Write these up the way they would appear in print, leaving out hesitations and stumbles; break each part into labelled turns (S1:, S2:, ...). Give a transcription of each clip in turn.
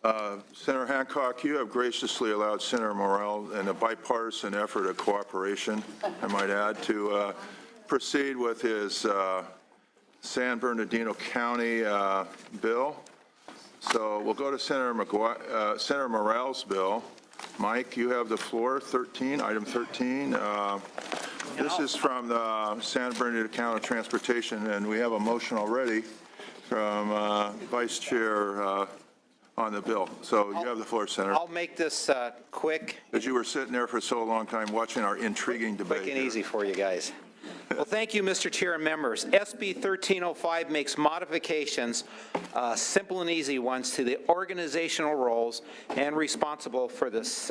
S1: Senator Hancock, you have graciously allowed Senator Morell, in a bipartisan effort of cooperation, I might add, to proceed with his San Bernardino County bill. So we'll go to Senator Morell's bill. Mike, you have the floor. 13, item 13. This is from the San Bernardino County Transportation, and we have a motion already from Vice Chair on the bill. So you have the floor, Senator.
S2: I'll make this quick.
S1: Because you were sitting there for so long time watching our intriguing debate.
S2: Quick and easy for you guys. Well, thank you, Mr. Chair and members. SB 1305 makes modifications, simple and easy ones, to the organizational roles and responsible for this.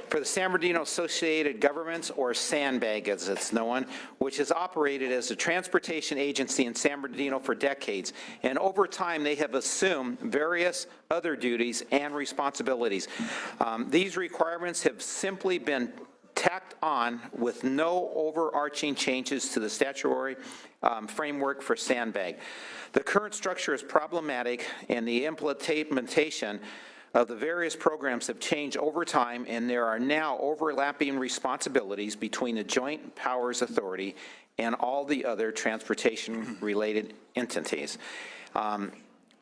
S2: For the San Bernardino Associated Governments, or SANBAG as it's known, which has operated as a transportation agency in San Bernardino for decades. And over time, they have assumed various other duties and responsibilities. These requirements have simply been tacked on with no overarching changes to the statutory framework for SANBAG. The current structure is problematic, and the implementation of the various programs have changed over time, and there are now overlapping responsibilities between the Joint Powers Authority and all the other transportation-related entities. SB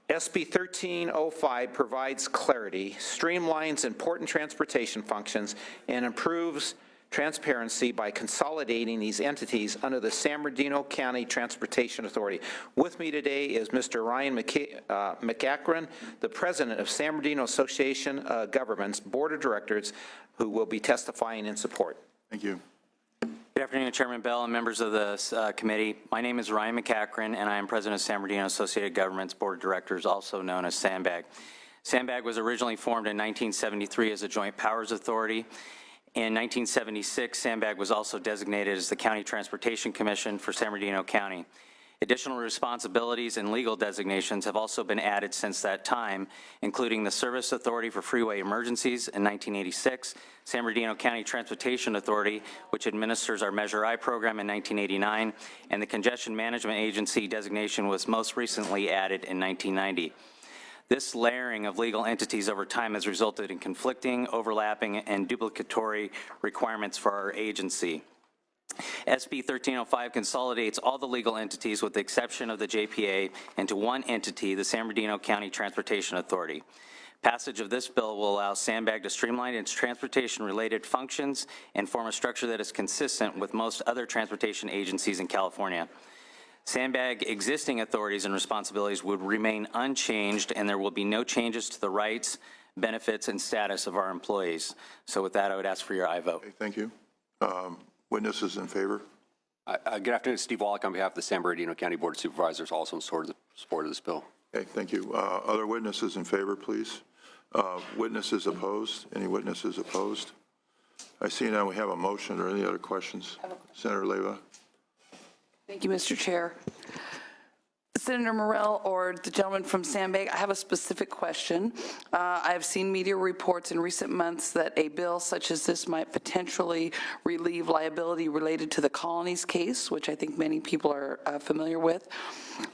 S2: 1305 provides clarity, streamlines important transportation functions, and improves transparency by consolidating these entities under the San Bernardino County Transportation Authority. With me today is Mr. Ryan McEachran, the president of San Bernardino Association Governments Board of Directors, who will be testifying in support.
S1: Thank you.
S3: Good afternoon, Chairman Bell and members of the committee. My name is Ryan McEachran, and I am president of San Bernardino Associated Governments Board of Directors, also known as SANBAG. SANBAG was originally formed in 1973 as a Joint Powers Authority. In 1976, SANBAG was also designated as the County Transportation Commission for San Bernardino County. Additional responsibilities and legal designations have also been added since that time, including the Service Authority for Freeway Emergencies in 1986, San Bernardino County Transportation Authority, which administers our Measure I program in 1989, and the Congestion Management Agency designation was most recently added in 1990. This layering of legal entities over time has resulted in conflicting, overlapping, and duplicatory requirements for our agency. SB 1305 consolidates all the legal entities with the exception of the JPA into one entity, the San Bernardino County Transportation Authority. Passage of this bill will allow SANBAG to streamline its transportation-related functions and form a structure that is consistent with most other transportation agencies in California. SANBAG existing authorities and responsibilities would remain unchanged, and there will be no changes to the rights, benefits, and status of our employees. So with that, I would ask for your aye vote.
S1: Okay, thank you. Witnesses in favor?
S4: Good afternoon, Steve Wallach on behalf of the San Bernardino County Board of Supervisors, also in support of this bill.
S1: Okay, thank you. Other witnesses in favor, please? Witnesses opposed? Any witnesses opposed? I see now we have a motion. Or any other questions? Senator Leyva.
S5: Thank you, Mr. Chair. Senator Morell or the gentleman from SANBAG, I have a specific question. I have seen media reports in recent months that a bill such as this might potentially relieve liability related to the Colonies case, which I think many people are familiar with,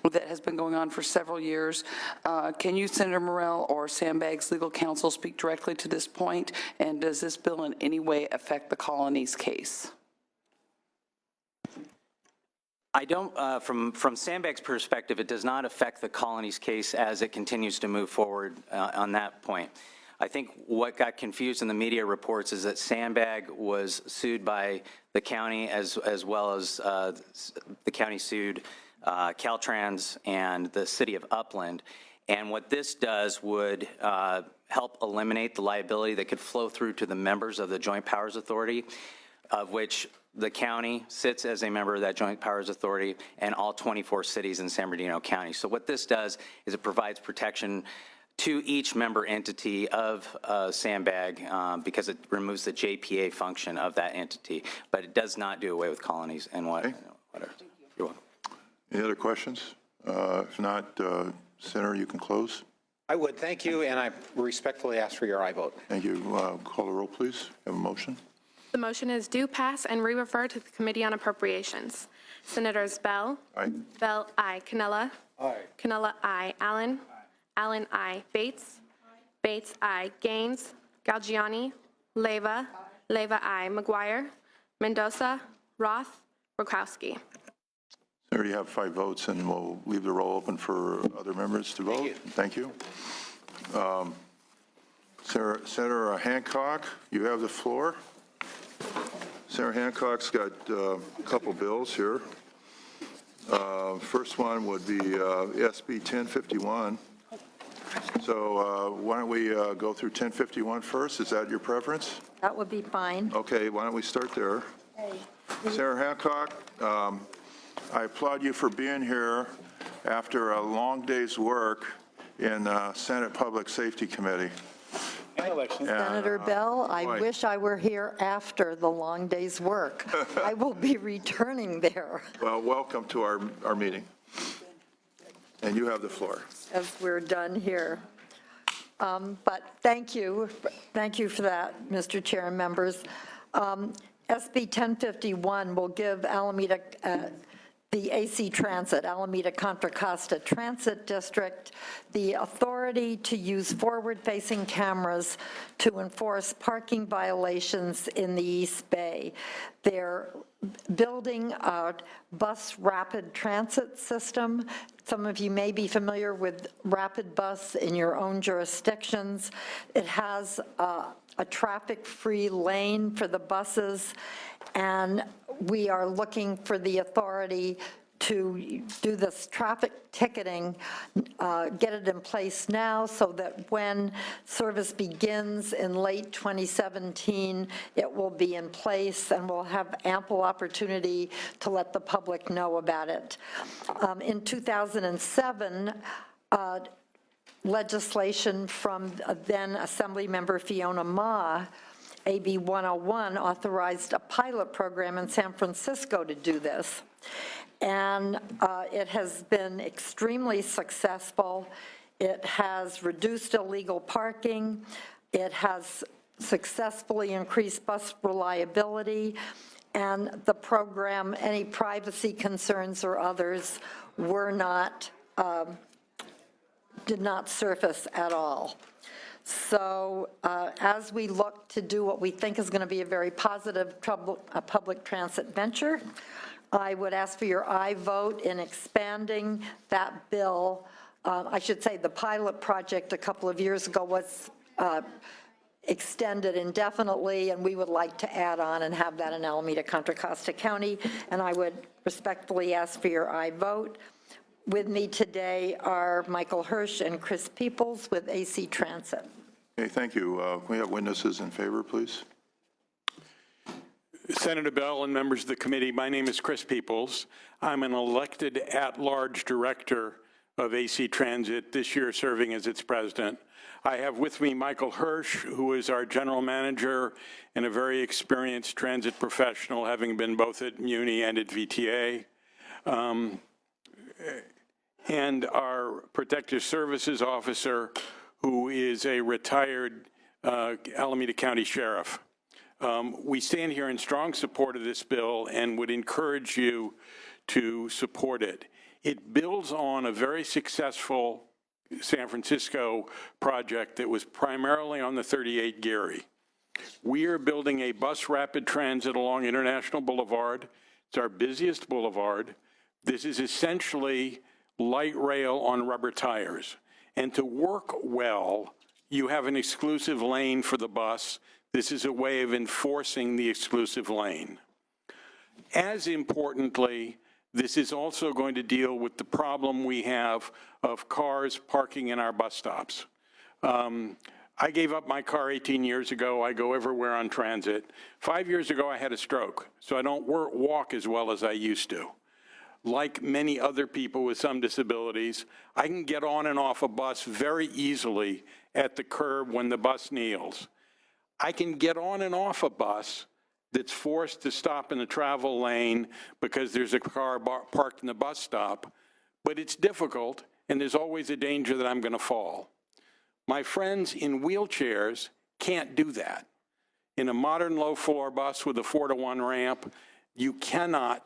S5: that has been going on for several years. Can you, Senator Morell, or SANBAG's legal counsel speak directly to this point? And does this bill in any way affect the Colonies case?
S3: I don't, from SANBAG's perspective, it does not affect the Colonies case as it continues to move forward on that point. I think what got confused in the media reports is that SANBAG was sued by the county as well as the county sued Caltrans and the city of Upland. And what this does would help eliminate the liability that could flow through to the members of the Joint Powers Authority, of which the county sits as a member of that Joint Powers Authority, and all 24 cities in San Bernardino County. So what this does is it provides protection to each member entity of SANBAG because it removes the JPA function of that entity, but it does not do away with Colonies and whatever. You're welcome.
S1: Any other questions? If not, Senator, you can close.
S2: I would, thank you, and I respectfully ask for your aye vote.
S1: Thank you. Call the roll, please. Have a motion.
S6: The motion is do pass and re-refer to the Committee on Appropriations. Senators Bell.
S1: Aye.
S6: Bell, aye. Cannella.
S4: Aye.
S6: Cannella, aye. Allen. Aye. Allen, aye. Bates. Aye. Bates, aye. Gaines, Galgiani, Leyva, Leyva, aye. McGuire, Mendoza, Roth, Rokowski.
S1: There you have 5 votes, and we'll leave the roll open for other members to vote. Thank you. Senator Hancock, you have the floor. Senator Hancock's got a couple bills here. First one would be SB 1051. So why don't we go through 1051 first? Is that your preference?
S7: That would be fine.
S1: Okay, why don't we start there? Senator Hancock, I applaud you for being here after a long day's work in Senate Public Safety Committee.
S7: Senator Bell, I
S1: boy.
S7: wish I were here after the long day's work. I will be returning there
S1: Well, welcome to our meeting. And you have the floor.
S7: as we're done here. But thank you for that, Mr. Chair and members. SB 1051 will give Alameda, the AC Transit, Alameda Contra Costa Transit District, the authority to use forward-facing cameras to enforce parking violations in the East Bay. They're building a bus rapid transit system. Some of you may be familiar with rapid bus in your own jurisdictions. It has a traffic-free lane for the buses, and we are looking for the authority to do this traffic ticketing, get it in place now so that when service begins in late 2017, it will be in place and we'll have ample opportunity to let the public know about it. In 2007, legislation from then Assemblymember Fiona Ma, AB 101, authorized a pilot program in San Francisco to do this. And it has been extremely successful. It has reduced illegal parking. It has successfully increased bus reliability. And the program, any privacy concerns or others were not, did not surface at all. So as we look to do what we think is going to be a very positive public transit venture, I would ask for your aye vote in expanding that bill. I should say the pilot project a couple of years ago was extended indefinitely, and we would like to add on and have that in Alameda Contra Costa County, and I would respectfully ask for your aye vote. With me today are Michael Hirsch and Chris Peoples with AC Transit.
S1: Okay, thank you. Can we have witnesses in favor, please?
S8: Senator Bell and members of the committee, my name is Chris Peoples. I'm an elected at-large director of AC Transit, this year serving as its president. I have with me Michael Hirsch, who is our general manager and a very experienced transit professional, having been both at Muni and at VTA. And our protective services officer, who is a retired Alameda County sheriff. We stand here in strong support of this bill and would encourage you to support it. It builds on a very successful San Francisco project that was primarily on the 38 Geary. We are building a bus rapid transit along International Boulevard. It's our busiest boulevard. This is essentially light rail on rubber tires. And to work well, you have an exclusive lane for the bus. This is a way of enforcing the exclusive lane. As importantly, this is also going to deal with the problem we have of cars parking in our bus stops. I gave up my car 18 years ago. I go everywhere on transit. 5 years ago, I had a stroke, so I don't walk as well as I used to. Like many other people with some disabilities, I can get on and off a bus very easily at the curb when the bus kneels. I can get on and off a bus that's forced to stop in the travel lane because there's a car parked in the bus stop, but it's difficult, and there's always a danger that I'm going to fall. My friends in wheelchairs can't do that. In a modern low-floor bus with a 4-to-1 ramp, you cannot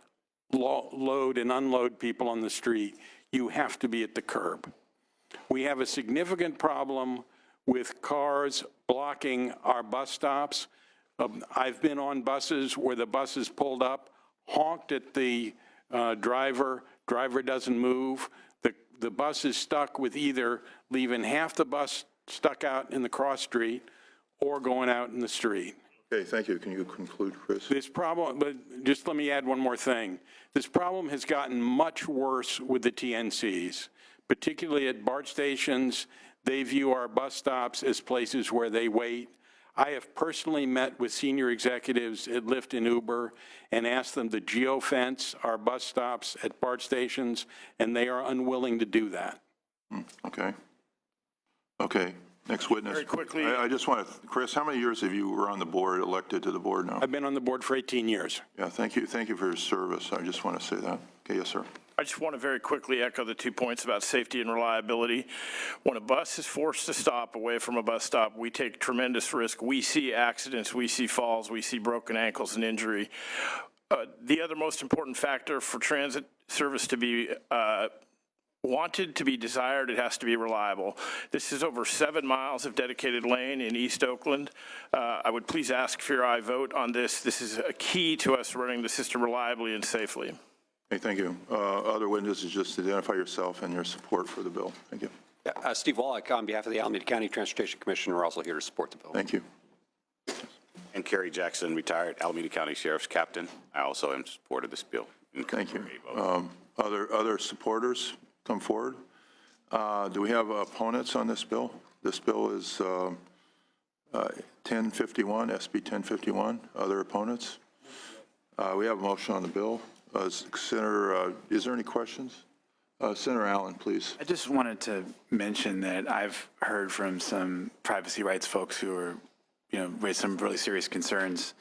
S8: load and unload people on the street. You have to be at the curb. We have a significant problem with cars blocking our bus stops. I've been on buses where the buses pulled up, honked at the driver doesn't move. The bus is stuck with either leaving half the bus stuck out in the cross street or going out in the street.
S1: Okay, thank you. Can you conclude, Chris?
S8: This problem, but just let me add one more thing. This problem has gotten much worse with the TNCs, particularly at BART stations. They view our bus stops as places where they wait. I have personally met with senior executives at Lyft and Uber and asked them to geofence our bus stops at BART stations, and they are unwilling to do that.
S1: Okay. Okay, next witness.
S9: Very quickly.
S1: I just want to, Chris, how many years have you were on the board, elected to the board now?
S8: I've been on the board for 18 years.
S1: Yeah, thank you. Thank you for your service. I just want to say that. Okay, yes, sir.
S9: I just want to very quickly echo the 2 points about safety and reliability. When a bus is forced to stop away from a bus stop, we take tremendous risk. We see accidents, we see falls, we see broken ankles and injury. The other most important factor for transit service to be wanted, to be desired, it has to be reliable. This is over 7 miles of dedicated lane in East Oakland. I would please ask for your aye vote on this. This is a key to us running the system reliably and safely.
S1: Hey, thank you. Other witnesses, just identify yourself and your support for the bill. Thank you.
S4: Steve Wallach, on behalf of the Alameda County Transportation Commission, we're also here to support the bill.
S1: Thank you.
S10: And Kerry Jackson, retired Alameda County Sheriff's Captain. I also am in support of this bill.
S1: Thank you. Other supporters come forward. Do we have opponents on this bill? This bill is 1051, SB 1051. Other opponents? We have a motion on the bill. Senator, is there any questions? Senator Allen, please.
S11: I just wanted to mention that I've heard from some privacy rights folks who are, raised some really serious concerns.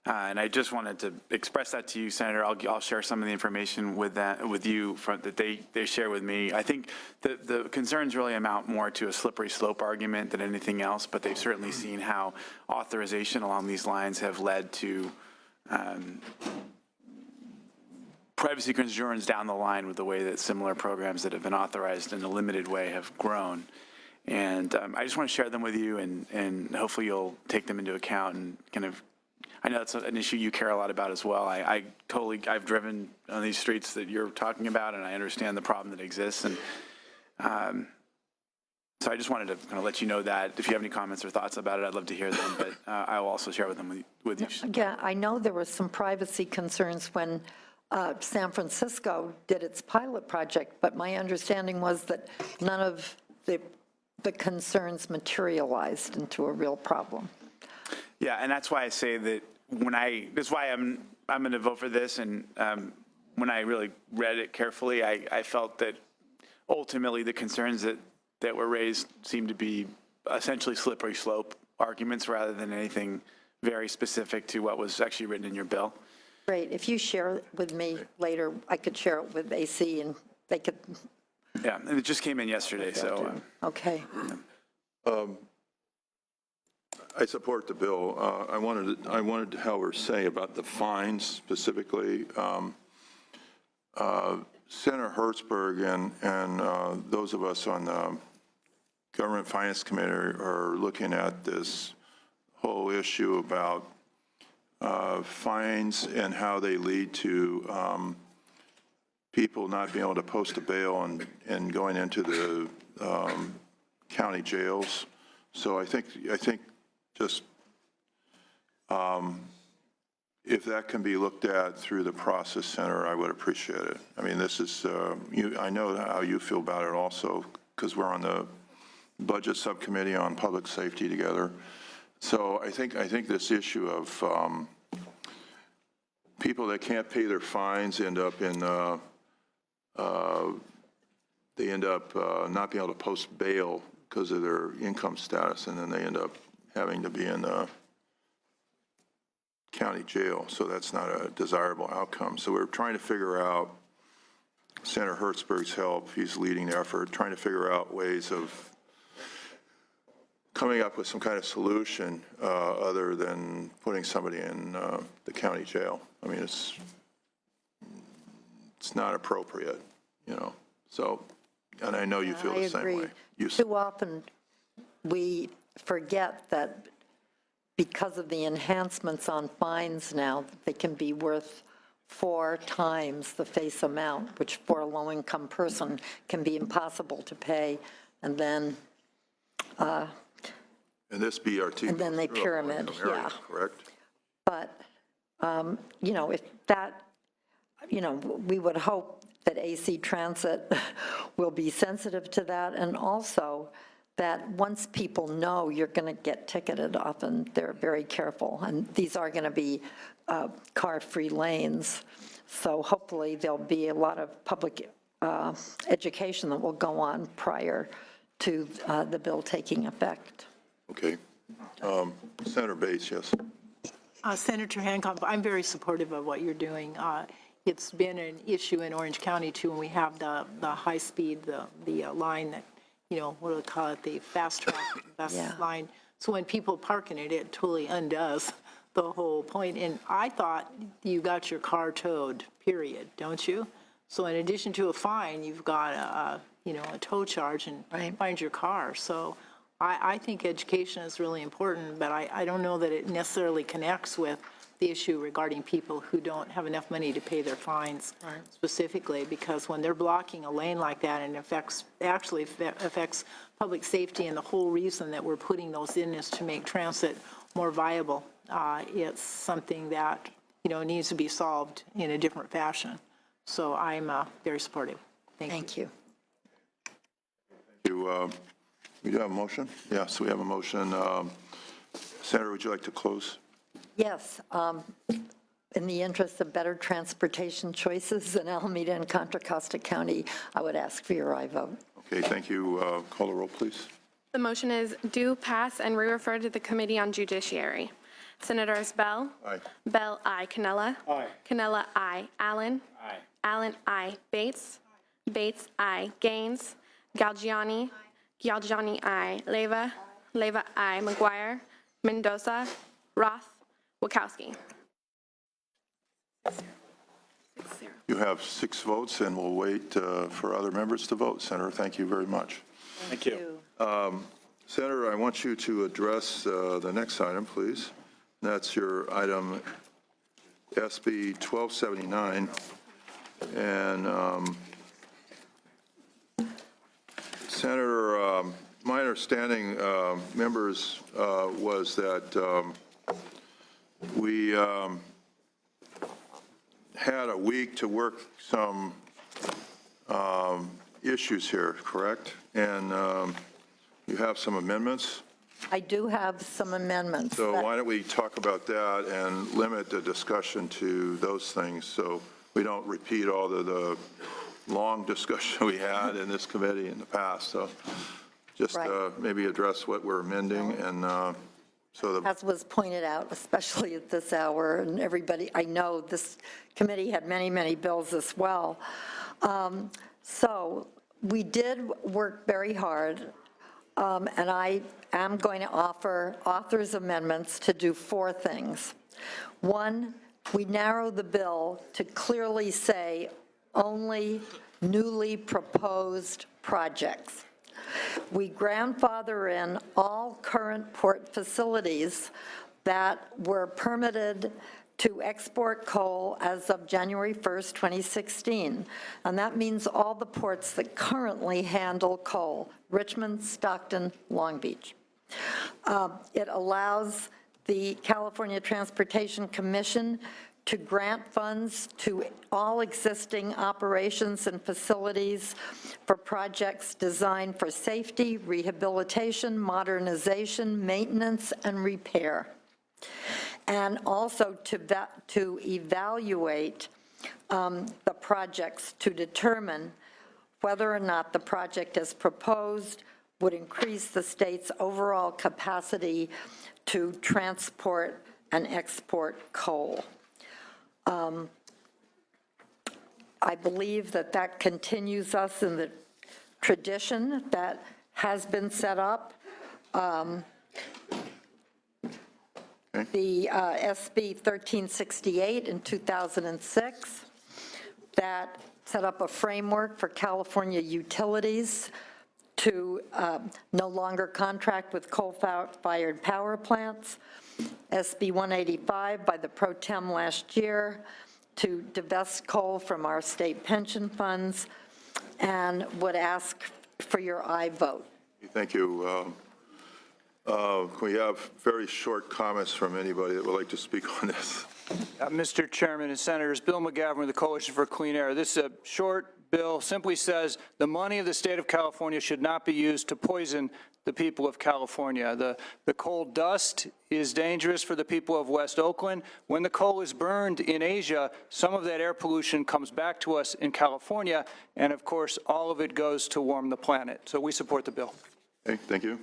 S11: And I just wanted to express that to you, Senator. I'll share some of the information with you that they share with me. I think the concerns really amount more to a slippery slope argument than anything else, but they've certainly seen how authorization along these lines have led to privacy concerns down the line with the way that similar programs that have been authorized in a limited way have grown. And I just want to share them with you, and hopefully you'll take them into account and kind of, I know it's an issue you care a lot about as well. I've driven on these streets that you're talking about, and I understand the problem that exists. And so I just wanted to kind of let you know that if you have any comments or thoughts about it, I'd love to hear them, but I will also share them with you.
S7: Yeah, I know there were some privacy concerns when San Francisco did its pilot project, but my understanding was that none of the concerns materialized into a real problem.
S11: Yeah, and that's why I say that that's why I'm going to vote for this. And when I really read it carefully, I felt that ultimately the concerns that were raised seemed to be essentially slippery slope arguments rather than anything very specific to what was actually written in your bill.
S7: Great. If you share it with me later, I could share it with AC and they could.
S11: Yeah, and it just came in yesterday, so.
S7: Okay.
S1: I support the bill. I wanted to, however, say about the fines specifically. Senator Hertzberg and those of us on the Government Finance Committee are looking at this whole issue about fines and how they lead to people not being able to post a bail and going into the county jails. So I think just if that can be looked at through the process center, I would appreciate it. I mean, this is I know how you feel about it also, because we're on the budget subcommittee on public safety together. So I think this issue of people that can't pay their fines end up in they end up not being able to post bail because of their income status, and then they end up having to be in county jail. So that's not a desirable outcome. So we're trying to figure out, Senator Hertzberg's help, he's leading the effort, trying to figure out ways of coming up with some kind of solution other than putting somebody in the county jail. I mean, it's not appropriate, So, and I know you feel the same way.
S7: Too often we forget that because of the enhancements on fines now, they can be worth 4 times the face amount, which for a low-income person can be impossible to pay. And then
S1: And this BRT.
S7: And then they
S1: goes through a
S7: pyramid,
S1: low-income area,
S7: yeah.
S1: Correct?
S7: But, if that, we would hope that AC Transit will be sensitive to that, and also that once people know you're going to get ticketed, often they're very careful, and these are going to be car-free lanes, so hopefully there'll be a lot of public education that will go on prior to the bill taking effect.
S1: Okay. Senator Bates, yes.
S12: Senator Hancock, I'm very supportive of what you're doing. It's been an issue in Orange County, too, when we have the high-speed, the line that, what do we call it, the fast track bus line. So when people park in it, it totally undoes the whole point. And I thought you got your car towed, period, don't you? So in addition to a fine, you've got a tow charge and find your car. So I think education is really important, but I don't know that it necessarily connects with the issue regarding people who don't have enough money to pay their fines specifically, because when they're blocking a lane like that, and actually affects public safety, and the whole reason that we're putting those in is to make transit more viable. It's something that, needs to be solved in a different fashion. So I'm very supportive. Thank you.
S1: We do have a motion? Yes, we have a motion. Senator, would you like to close?
S7: Yes, in the interest of better transportation choices in Alameda and Contra Costa County, I would ask for your aye vote.
S1: Okay, thank you. Call the roll, please.
S6: The motion is do pass and re-refer to the Committee on Judiciary. Senators Bell?
S1: Aye.
S6: Bell, aye. Cannella?
S8: Aye.
S6: Cannella, aye. Allen?
S8: Aye.
S6: Allen, aye. Bates? Bates, aye. Gaines? Galgiani? Galgiani, aye. Leyva? Leyva, aye. McGuire? Mendoza? Roth? Wachowski? 6-0.
S1: You have 6 votes, and we'll wait for other members to vote. Senator, thank you very much.
S8: Thank you.
S1: Senator, I want you to address the next item, please. That's your item SB 1279. And Senator, my understanding, members, was that we had a week to work some issues here, correct? And you have some amendments?
S7: I do have some amendments.
S1: So
S7: that-
S1: why don't we talk about that and limit the discussion to those things so we don't repeat all the long discussion we had in this committee in the past. So just
S7: Right.
S1: maybe address what we're amending and so the,
S7: As was pointed out, especially at this hour, and everybody, I know this committee had many, many bills as well. So we did work very hard, and I am going to offer authors' amendments to do 4 things. 1, we narrow the bill to clearly say only newly proposed projects. We grandfather in all current port facilities that were permitted to export coal as of January 1st, 2016. And that means all the ports that currently handle coal, Richmond, Stockton, Long Beach. It allows the California Transportation Commission to grant funds to all existing operations and facilities for projects designed for safety, rehabilitation, modernization, maintenance, and repair. And also to evaluate the projects to determine whether or not the project as proposed would increase the state's overall capacity to transport and export coal. I believe that that continues us in the tradition that has been set up. The SB 1368 in 2006 that set up a framework for California utilities to no longer contract with coal-fired power plants. SB 185 by the pro tem last year to divest coal from our state pension funds, and would ask for your aye vote.
S1: Thank you. Can we have very short comments from anybody that would like to speak on this?
S13: Mr. Chairman and Senators, Bill McGavin with the Coalition for Clean Air. This is a short bill, simply says the money of the state of California should not be used to poison the people of California. The coal dust is dangerous for the people of West Oakland. When the coal is burned in Asia, some of that air pollution comes back to us in California, and of course, all of it goes to warm the planet. So we support the bill.
S1: Okay, thank you.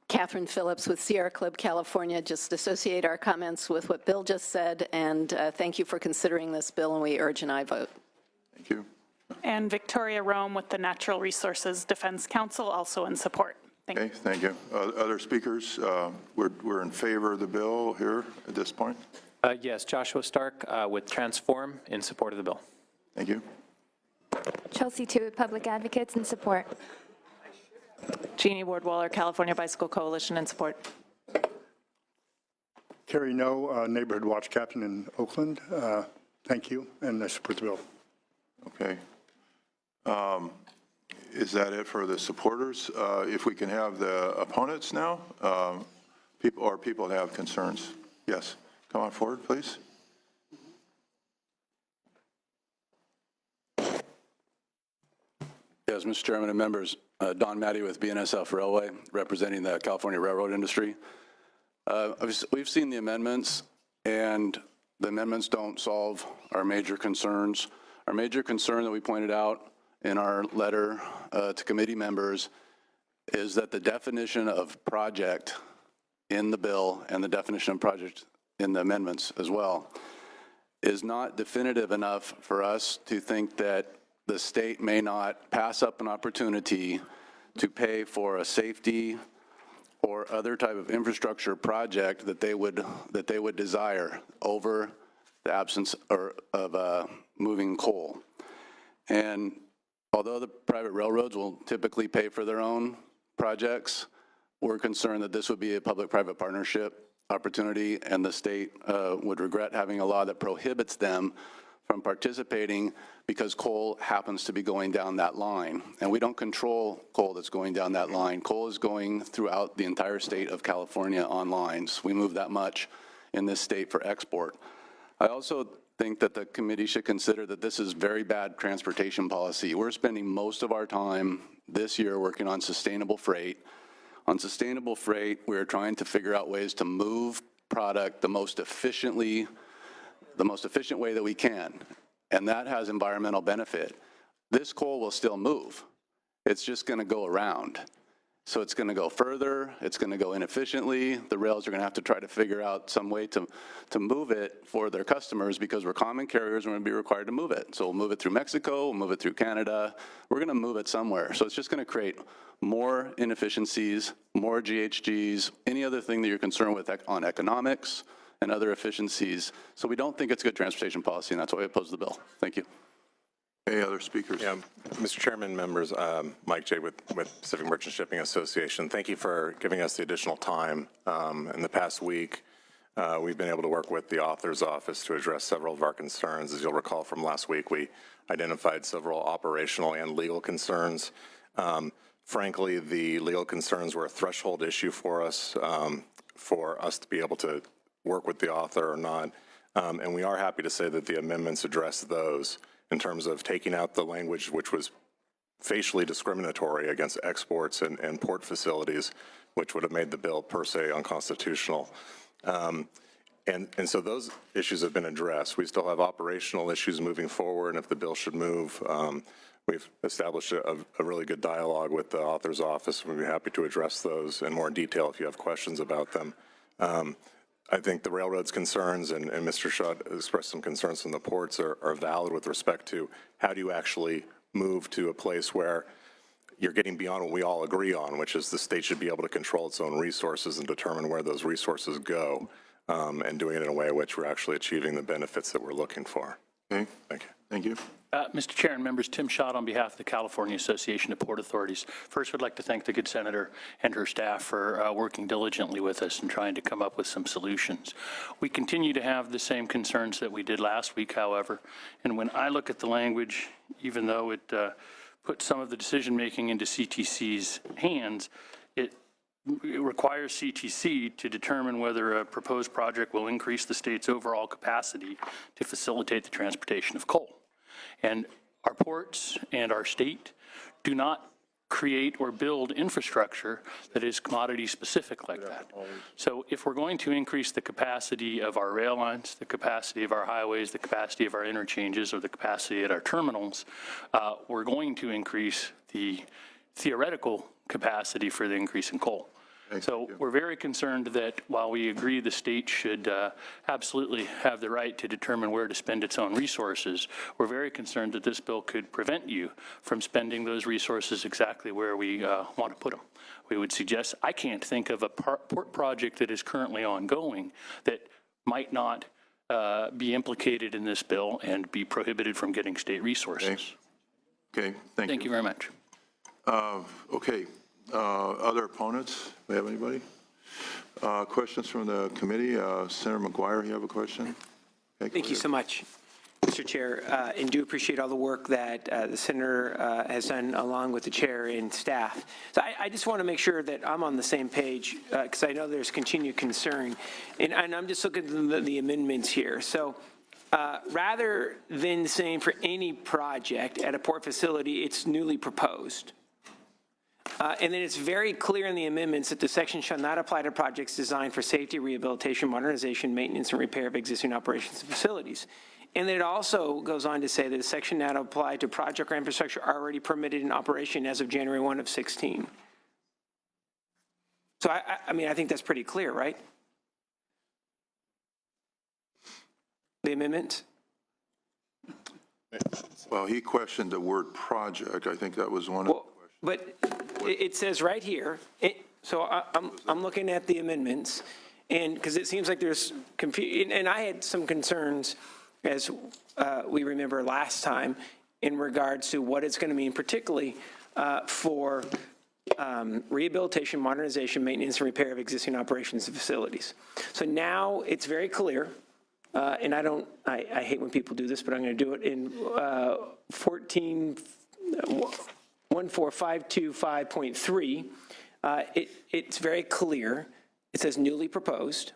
S14: Catherine Phillips with Sierra Club, California. Just associate our comments with what Bill just said, and thank you for considering this bill, and we urge an aye vote.
S1: Thank you.
S15: And Victoria Rome with the Natural Resources Defense Council, also in support. Thank you.
S1: Okay, thank you. Other speakers? We're in favor of the bill here at this point.
S16: Yes, Joshua Stark with Transform in support of the bill.
S1: Thank you.
S6: Chelsea Tu with Public Advocates in support.
S15: Jeannie Ward-Waller, California Bicycle Coalition in support.
S17: Carrie No, Neighborhood Watch Captain in Oakland. Thank you, and I support the bill.
S1: Okay. Is that it for the supporters? If we can have the opponents now, people that have concerns. Yes, come on forward, please.
S18: Yes, Mr. Chairman and members, Don Matty with BNSF Railway, representing the California railroad industry. We've seen the amendments, and the amendments don't solve our major concerns. Our major concern that we pointed out in our letter to committee members is that the definition of project in the bill and the definition of project in the amendments as well is not definitive enough for us to think that the state may not pass up an opportunity to pay for a safety or other type of infrastructure project that they would desire over the absence of moving coal. And although the private railroads will typically pay for their own projects, we're concerned that this would be a public-private partnership opportunity, and the state would regret having a law that prohibits them from participating because coal happens to be going down that line. And we don't control coal that's going down that line. Coal is going throughout the entire state of California on lines. We move that much in this state for export. I also think that the committee should consider that this is very bad transportation policy. We're spending most of our time this year working on sustainable freight. On sustainable freight, we're trying to figure out ways to move product the most efficient way that we can, and that has environmental benefit. This coal will still move. It's just going to go around. So it's going to go further, it's going to go inefficiently. The rails are going to have to try to figure out some way to move it for their customers, because we're common carriers, we're going to be required to move it. So we'll move it through Mexico, we'll move it through Canada. We're going to move it somewhere. So it's just going to create more inefficiencies, more GHGs, any other thing that you're concerned with on economics and other efficiencies. So we don't think it's good transportation policy, and that's why we oppose the bill. Thank you.
S1: Any other speakers?
S19: Yeah, Mr. Chairman, members, Mike Jay with Pacific Merchant Shipping Association. Thank you for giving us the additional time. In the past week, we've been able to work with the author's office to address several of our concerns. As you'll recall from last week, we identified several operational and legal concerns. Frankly, the legal concerns were a threshold issue for us to be able to work with the author or not. And we are happy to say that the amendments address those, in terms of taking out the language which was facially discriminatory against exports and port facilities, which would have made the bill per se unconstitutional. And so those issues have been addressed. We still have operational issues moving forward, and if the bill should move, we've established a really good dialogue with the author's office. We'd be happy to address those in more detail if you have questions about them. I think the railroad's concerns, and Mr. Shaw expressed some concerns from the ports, are valid with respect to how do you actually move to a place where you're getting beyond what we all agree on, which is the state should be able to control its own resources and determine where those resources go, and doing it in a way in which we're actually achieving the benefits that we're looking for.
S1: Okay,
S19: Thank you.
S1: thank you.
S20: Mr. Chair and members, Tim Schott on behalf of the California Association of Port Authorities. First, would like to thank the good senator and her staff for working diligently with us and trying to come up with some solutions. We continue to have the same concerns that we did last week, however, and when I look at the language, even though it puts some of the decision-making into CTC's hands, it requires CTC to determine whether a proposed project will increase the state's overall capacity to facilitate the transportation of coal. And our ports and our state do not create or build infrastructure that is commodity specific like that. So if we're going to increase the capacity of our rail lines, the capacity of our highways, the capacity of our interchanges, or the capacity at our terminals, we're going to increase the theoretical capacity for the increase in coal. So we're very concerned that while we agree the state should absolutely have the right to determine where to spend its own resources, we're very concerned that this bill could prevent you from spending those resources exactly where we want to put them. We would suggest, I can't think of a port project that is currently ongoing that might not be implicated in this bill and be prohibited from getting state resources.
S1: Okay, thank you.
S20: Thank you very much.
S1: Okay. Other opponents? We have anybody? Questions from the committee? Senator McGuire, you have a question? Okay,
S21: Thank you so much, Mr. Chair, and do appreciate all the work that the senator has done along with the chair and staff. So I just want to make sure that I'm on the same page because I know there's continued concern, and I'm just looking at the amendments here. So rather than saying for any project at a port facility, it's newly proposed. And then it's very clear in the amendments that the section shall not apply to projects designed for safety, rehabilitation, modernization, maintenance, and repair of existing operations and facilities. And then it also goes on to say that the section not apply to project or infrastructure already permitted in operation as of January 1 of 16. So I mean, I think that's pretty clear, right? The amendment?
S1: Well, he questioned the word project. I think that was one of the questions.
S21: But it says right here, so I'm looking at the amendments, and because it seems like there's confusion, and I had some concerns, as we remember last time, in regards to what it's going to mean, particularly for rehabilitation, modernization, maintenance, and repair of existing operations and facilities. So now it's very clear, and I hate when people do this, but I'm going to do it in 14525.3, it's very clear. It says newly proposed.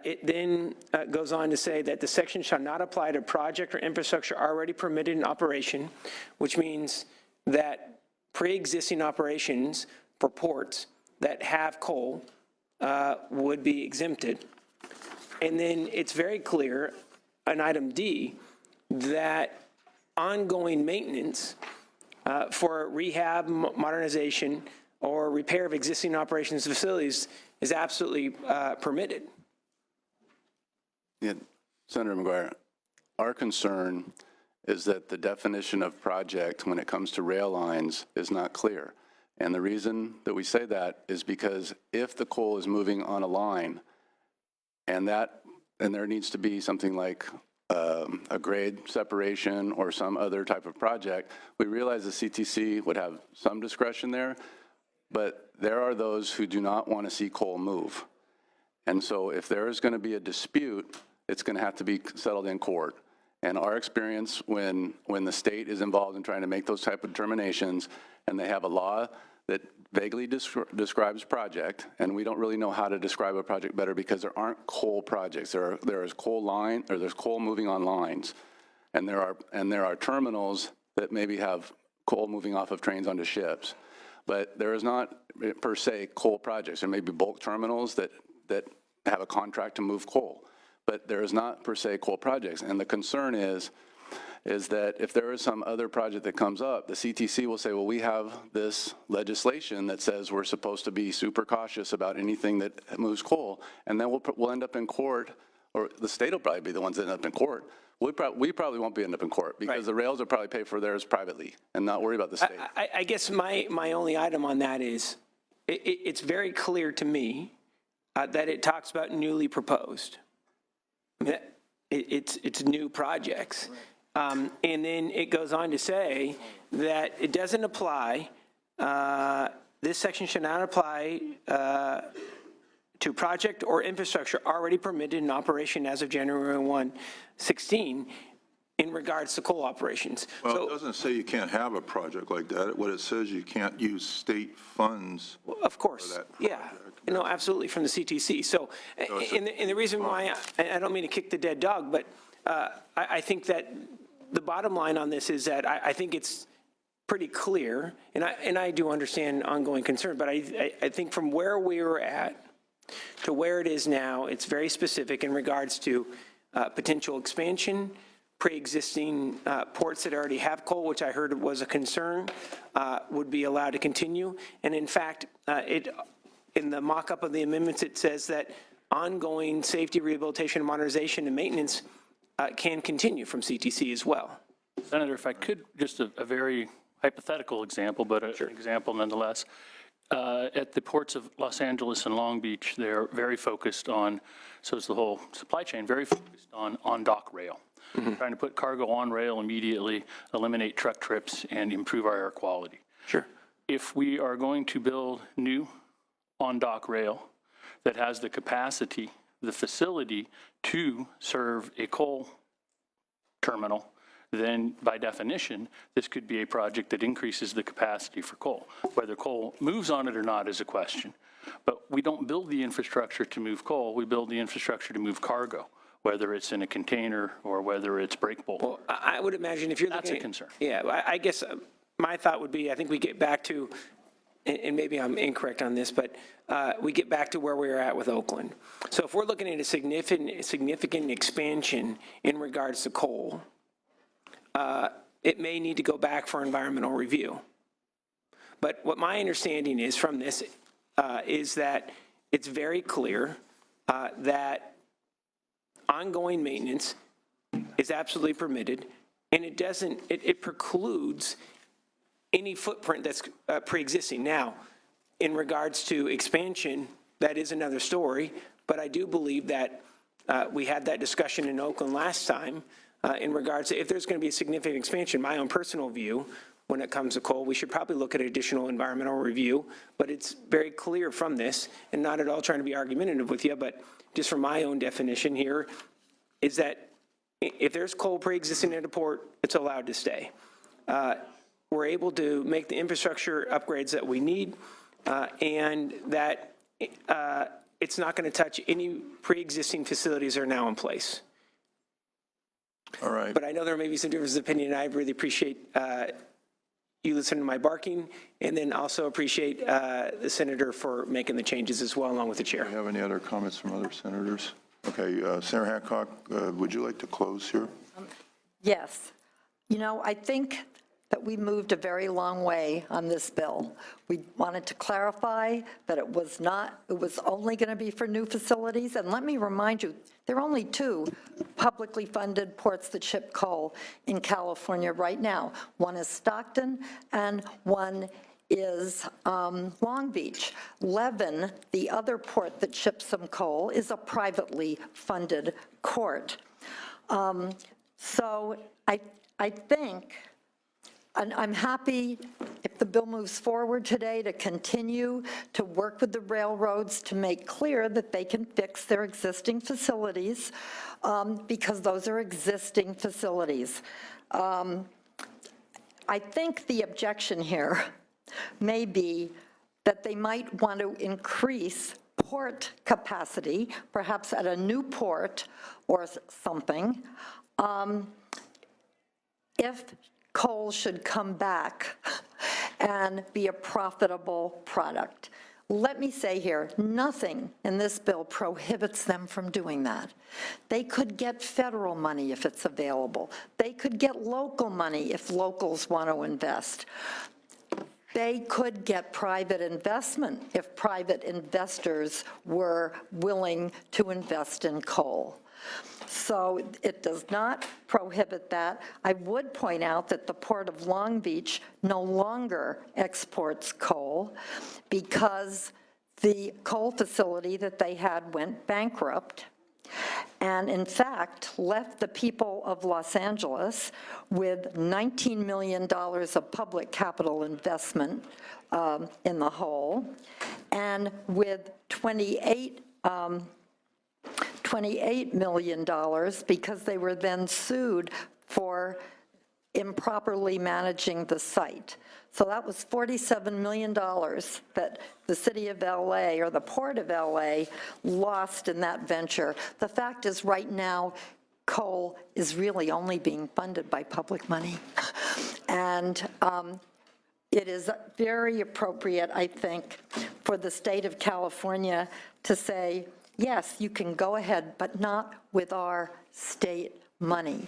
S21: It then goes on to say that the section shall not apply to project or infrastructure already permitted in operation, which means that pre-existing operations for ports that have coal would be exempted. And then it's very clear on item D that ongoing maintenance for rehab, modernization, or repair of existing operations facilities is absolutely permitted.
S18: Yeah, Senator McGuire, our concern is that the definition of project when it comes to rail lines is not clear. And the reason that we say that is because if the coal is moving on a line and there needs to be something like a grade separation or some other type of project, we realize the CTC would have some discretion there, but there are those who do not want to see coal move. And so if there is going to be a dispute, it's going to have to be settled in court. And our experience when the state is involved in trying to make those type of determinations and they have a law that vaguely describes project, and we don't really know how to describe a project better because there aren't coal projects. There is coal line, or there's coal moving on lines, and there are terminals that maybe have coal moving off of trains onto ships. But there is not per se coal projects. There may be bulk terminals that have a contract to move coal, but there is not per se coal projects. And the concern is that if there is some other project that comes up, the CTC will say, well, we have this legislation that says we're supposed to be super cautious about anything that moves coal, and then we'll end up in court, or the state will probably be the ones that end up in court. We probably won't be end up in court because the rails will probably pay for theirs privately and not worry about the state.
S21: I guess my only item on that is it's very clear to me that it talks about newly proposed. it's new projects. And then it goes on to say that it doesn't apply, this section should not apply to project or infrastructure already permitted in operation as of January 1, 16, in regards to coal operations.
S1: Well, it doesn't say you can't have a project like that. What it says, you can't use state funds.
S21: Of course, yeah. No, absolutely, from the CTC. So, and the reason why, I don't mean to kick the dead dog, but I think that the bottom line on this is that I think it's pretty clear, and I do understand ongoing concern, but I think from where we were at to where it is now, it's very specific in regards to potential expansion, pre-existing ports that already have coal, which I heard was a concern, would be allowed to continue. And in fact, in the mock-up of the amendments, it says that ongoing safety, rehabilitation, modernization, and maintenance can continue from CTC as well.
S20: Senator, if I could, just a very hypothetical example, but an example nonetheless. At the ports of Los Angeles and Long Beach, they're very focused on, so is the whole supply chain, very focused on dock rail. Trying to put cargo on rail immediately, eliminate truck trips, and improve our air quality.
S21: Sure.
S20: If we are going to build new on-dock rail that has the capacity, the facility to serve a coal terminal, then by definition, this could be a project that increases the capacity for coal. Whether coal moves on it or not is a question. But we don't build the infrastructure to move coal, we build the infrastructure to move cargo, whether it's in a container or whether it's break bulk.
S21: Well, I would imagine if you're looking
S20: That's a concern.
S21: Yeah, I guess my thought would be, I think we get back to, and maybe I'm incorrect on this, but we get back to where we were at with Oakland. So if we're looking at a significant expansion in regards to coal, it may need to go back for environmental review. But what my understanding is from this is that it's very clear that ongoing maintenance is absolutely permitted, and it precludes any footprint that's pre-existing. Now, in regards to expansion, that is another story, but I do believe that we had that discussion in Oakland last time in regards to if there's going to be a significant expansion. My own personal view, when it comes to coal, we should probably look at additional environmental review, but it's very clear from this, and not at all trying to be argumentative with you, but just from my own definition here, is that if there's coal pre-existing at a port, it's allowed to stay. We're able to make the infrastructure upgrades that we need, and that it's not going to touch any pre-existing facilities that are now in place.
S1: All right.
S21: But I know there may be some differences of opinion, and I really appreciate you listening to my barking, and then also appreciate the senator for making the changes as well, along with the chair.
S1: Do you have any other comments from other senators? Okay, Senator Hancock, would you like to close here?
S7: Yes. You know, I think that we moved a very long way on this bill. We wanted to clarify that it was only going to be for new facilities. And let me remind you, there are only 2 publicly funded ports that ship coal in California right now. One is Stockton and one is Long Beach. Levin, the other port that ships some coal, is a privately funded port. So I think, and I'm happy if the bill moves forward today to continue to work with the railroads to make clear that they can fix their existing facilities, because those are existing facilities. I think the objection here may be that they might want to increase port capacity, perhaps at a new port or something, if coal should come back and be a profitable product. Let me say here, nothing in this bill prohibits them from doing that. They could get federal money if it's available. They could get local money if locals want to invest. They could get private investment if private investors were willing to invest in coal. So it does not prohibit that. I would point out that the Port of Long Beach no longer exports coal because the coal facility that they had went bankrupt, and in fact left the people of Los Angeles with $19 million of public capital investment in the hole, and with $28 million because they were then sued for improperly managing the site. So that was $47 million that the city of LA or the port of LA lost in that venture. The fact is right now, coal is really only being funded by public money. And it is very appropriate, I think, for the state of California to say, yes, you can go ahead, but not with our state money.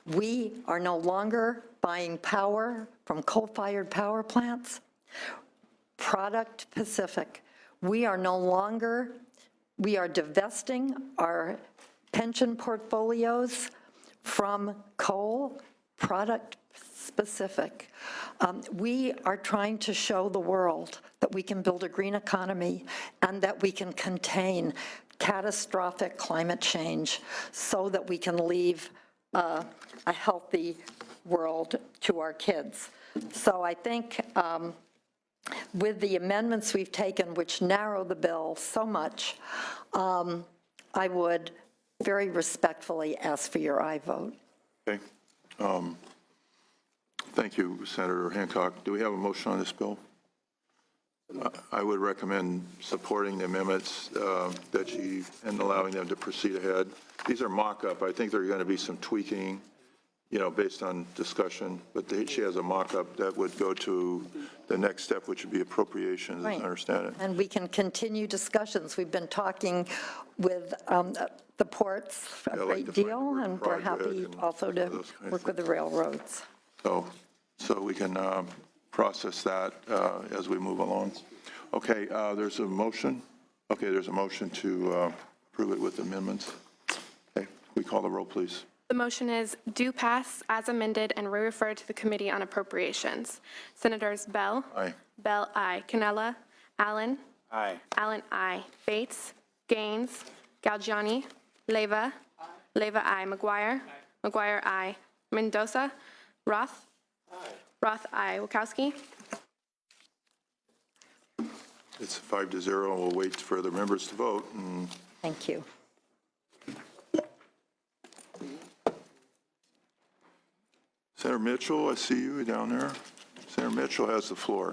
S7: We are no longer buying power from coal-fired power plants. Product Pacific. We are no longer, we are divesting our pension portfolios from coal, product specific. We are trying to show the world that we can build a green economy and that we can contain catastrophic climate change so that we can leave a healthy world to our kids. So I think with the amendments we've taken, which narrow the bill so much, I would very respectfully ask for your aye vote.
S1: Okay. Thank you, Senator Hancock. Do we have a motion on this bill? I would recommend supporting the amendments that she, and allowing them to proceed ahead. These are mock-up. I think there are going to be some tweaking, based on discussion, but she has a mock-up that would go to the next step, which would be appropriations, as I understand it.
S7: And we can continue discussions. We've been talking with the ports a great deal, and we're happy also to work with the railroads.
S1: So we can process that as we move along. Okay, there's a motion. Okay, there's a motion to approve it with amendments. Okay, we call the roll, please.
S6: The motion is do pass as amended and re-refer to the Committee on Appropriations. Senators Bell?
S1: Aye.
S6: Bell, aye. Cannella? Allen?
S4: Aye.
S6: Allen, aye. Bates? Gaines? Galgiani? Leyva? Leyva, aye. McGuire? McGuire, aye. Mendoza? Roth? Roth, aye. Wachowski?
S1: It's 5-0, and we'll wait for the members to vote.
S7: Thank you.
S1: Senator Mitchell, I see you down there. Senator Mitchell has the floor.